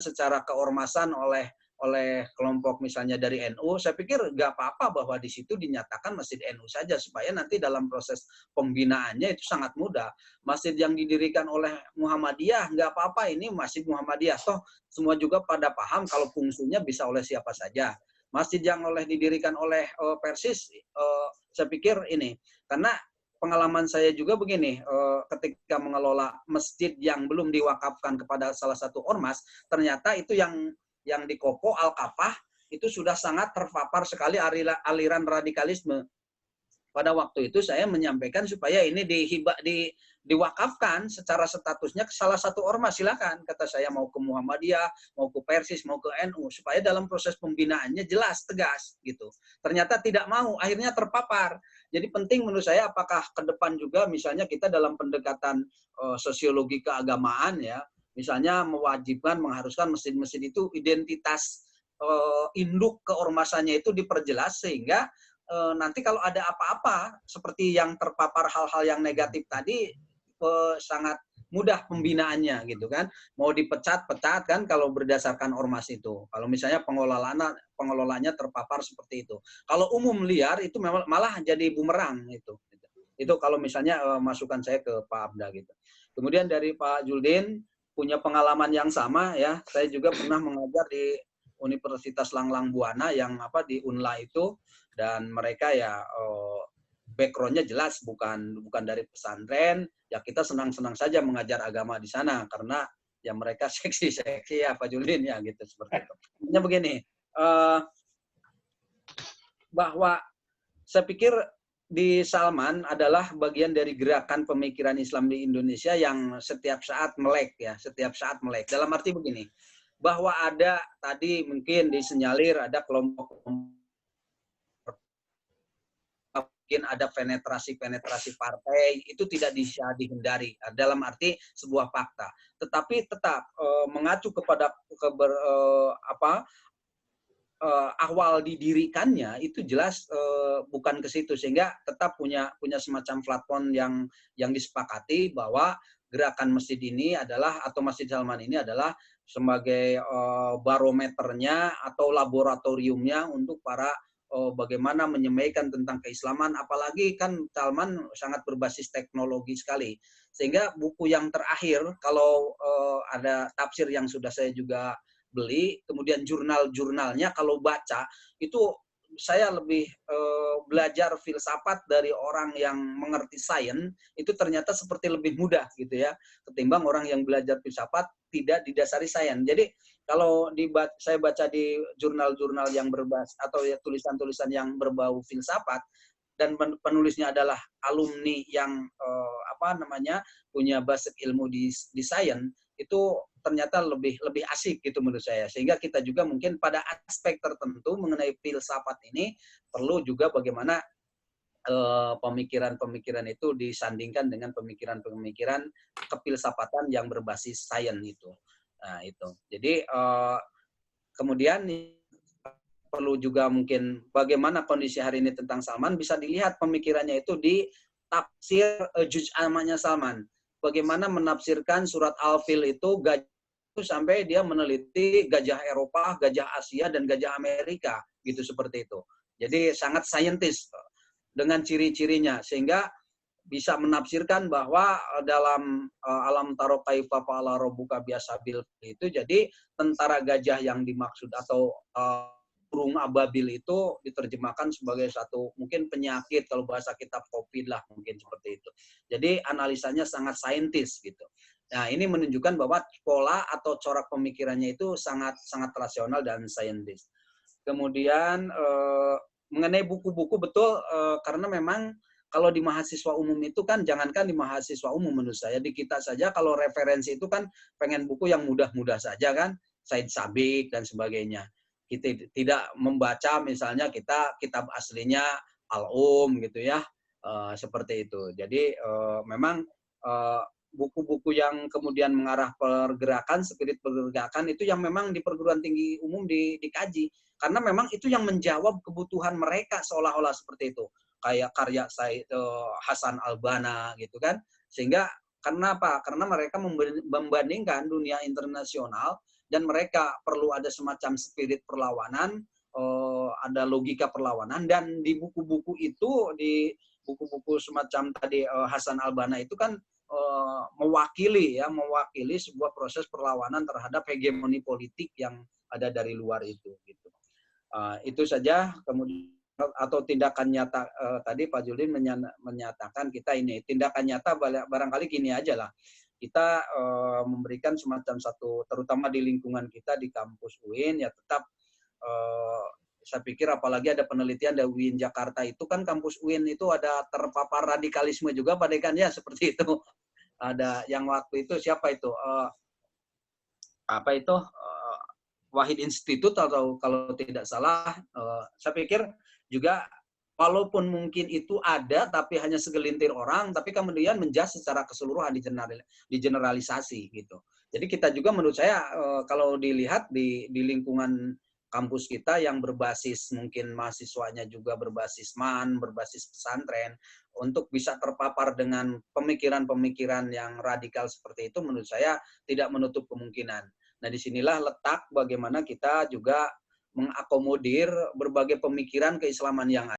secara keormasan oleh kelompok misalnya dari NU, saya pikir nggak apa-apa bahwa di situ dinyatakan masjid NU saja, supaya nanti dalam proses pembinaannya itu sangat mudah. Masjid yang didirikan oleh Muhammadiyah, nggak apa-apa, ini masjid Muhammadiyah. Toh semua juga pada paham kalau fungsinya bisa oleh siapa saja. Masjid yang didirikan oleh Persis, saya pikir ini, karena pengalaman saya juga begini, ketika mengelola masjid yang belum diwakafkan kepada salah satu ormas, ternyata itu yang di Kopo Al-Kafah itu sudah sangat terpapar sekali aliran radikalisme. Pada waktu itu saya menyampaikan supaya ini diwakafkan secara statusnya ke salah satu ormas, silakan. Kata saya, mau ke Muhammadiyah, mau ke Persis, mau ke NU, supaya dalam proses pembinaannya jelas, tegas gitu. Ternyata tidak mau, akhirnya terpapar. Jadi penting menurut saya, apakah ke depan juga misalnya kita dalam pendekatan sosiologi keagamaan ya, misalnya mewajibkan, mengharuskan masjid-masjid itu identitas induk keormasannya itu diperjelas, sehingga nanti kalau ada apa-apa seperti yang terpapar hal-hal yang negatif tadi, sangat mudah pembinaannya gitu kan. Mau dipecat-pecat kan kalau berdasarkan ormas itu. Kalau misalnya pengelolanya terpapar seperti itu. Kalau umum liar itu memang malah jadi bumerang itu. Itu kalau misalnya masukan saya ke Pak Abda gitu. Kemudian dari Pak Juldin, punya pengalaman yang sama ya. Saya juga pernah mengajar di Universitas Langlang Buana yang di UNLA itu, dan mereka ya background-nya jelas bukan dari pesantren. Ya kita senang-senang saja mengajar agama di sana karena ya mereka seksi-seksi ya Pak Julin ya gitu, seperti itu. Hanya begini, bahwa saya pikir di Salman adalah bagian dari gerakan pemikiran Islam di Indonesia yang setiap saat melek ya, setiap saat melek. Dalam arti begini, bahwa ada tadi mungkin disenyalir ada kelompok, mungkin ada penetrasi partai, itu tidak bisa dihindari dalam arti sebuah fakta. Tetapi tetap mengacu kepada awal didirikannya itu jelas bukan ke situ, sehingga tetap punya semacam platform yang disepakati bahwa gerakan masjid ini adalah, atau Masjid Salman ini adalah sebagai barometernya atau laboratoriumnya untuk para bagaimana menyampaikan tentang keislaman, apalagi kan Salman sangat berbasis teknologi sekali, sehingga buku yang terakhir kalau ada tafsir yang sudah saya juga beli, kemudian jurnal-jurnalnya kalau baca itu saya lebih belajar filsafat dari orang yang mengerti sains, itu ternyata seperti lebih mudah gitu ya, ketimbang orang yang belajar filsafat tidak didasari sains. Jadi kalau saya baca di jurnal-jurnal yang berbasis atau ya tulisan-tulisan yang berbau filsafat, dan penulisnya adalah alumni yang punya basis ilmu di sains, itu ternyata lebih asik gitu menurut saya. Sehingga kita juga mungkin pada aspek tertentu mengenai filsafat ini perlu juga bagaimana pemikiran-pemikiran itu disandingkan dengan pemikiran-pemikiran kefilsafatan yang berbasis sains itu. Nah, itu. Jadi kemudian perlu juga mungkin bagaimana kondisi hari ini tentang Salman, bisa dilihat pemikirannya itu di tafsir Juz' Amanya Salman. Bagaimana menafsirkan surat Al-Fil itu sampai dia meneliti gajah Eropa, gajah Asia, dan gajah Amerika, gitu seperti itu. Jadi sangat saintis dengan ciri-cirinya, sehingga bisa menafsirkan bahwa dalam alam taro kaifa fa'ala rabbuka biashabil itu, jadi tentara gajah yang dimaksud atau burung ababil itu diterjemahkan sebagai satu mungkin penyakit, kalau bahasa kitab COVID lah mungkin seperti itu. Jadi analisanya sangat saintis gitu. Nah, ini menunjukkan bahwa pola atau corak pemikirannya itu sangat rasional dan saintis. Kemudian mengenai buku-buku, betul, karena memang kalau di mahasiswa umum itu kan, jangankan di mahasiswa umum, menurut saya di kita saja kalau referensi itu kan pengen buku yang mudah-mudah saja kan, Said Sabiq dan sebagainya. Kita tidak membaca misalnya kitab aslinya gitu ya, seperti itu. Jadi memang buku-buku yang kemudian mengarah pergerakan, spirit pergerakan itu yang memang di perguruan tinggi umum dikaji, karena memang itu yang menjawab kebutuhan mereka seolah-olah seperti itu, kayak karya Hasan Al-Banna gitu kan. Sehingga karena apa? Karena mereka membandingkan dunia internasional dan mereka perlu ada semacam spirit perlawanan, ada logika perlawanan, dan di buku-buku itu, di buku-buku semacam tadi Hasan Al-Banna itu kan mewakili sebuah proses perlawanan terhadap hegemoni politik yang ada dari luar itu gitu. Itu saja. Kemudian atau tindakan nyata tadi Pak Julin menyatakan kita ini tindakan nyata barangkali gini aja lah. Kita memberikan semacam satu, terutama di lingkungan kita di kampus UIN ya, tetap saya pikir apalagi ada penelitian dari UIN Jakarta itu kan, kampus UIN itu ada terpapar radikalisme juga Pak Dekan ya, seperti itu. Ada yang waktu itu siapa itu Wahid Institute atau kalau tidak salah, saya pikir juga walaupun mungkin itu ada tapi hanya segelintir orang, tapi kemudian menjas secara keseluruhan digeneralisasi gitu. Jadi kita juga menurut saya kalau dilihat di lingkungan kampus kita yang berbasis mungkin mahasiswanya juga berbasis MAN, berbasis pesantren, untuk bisa terpapar dengan pemikiran-pemikiran yang radikal seperti itu, menurut saya tidak menutup kemungkinan. Nah, disinilah letak bagaimana kita juga mengakomodir berbagai pemikiran keislaman yang ada.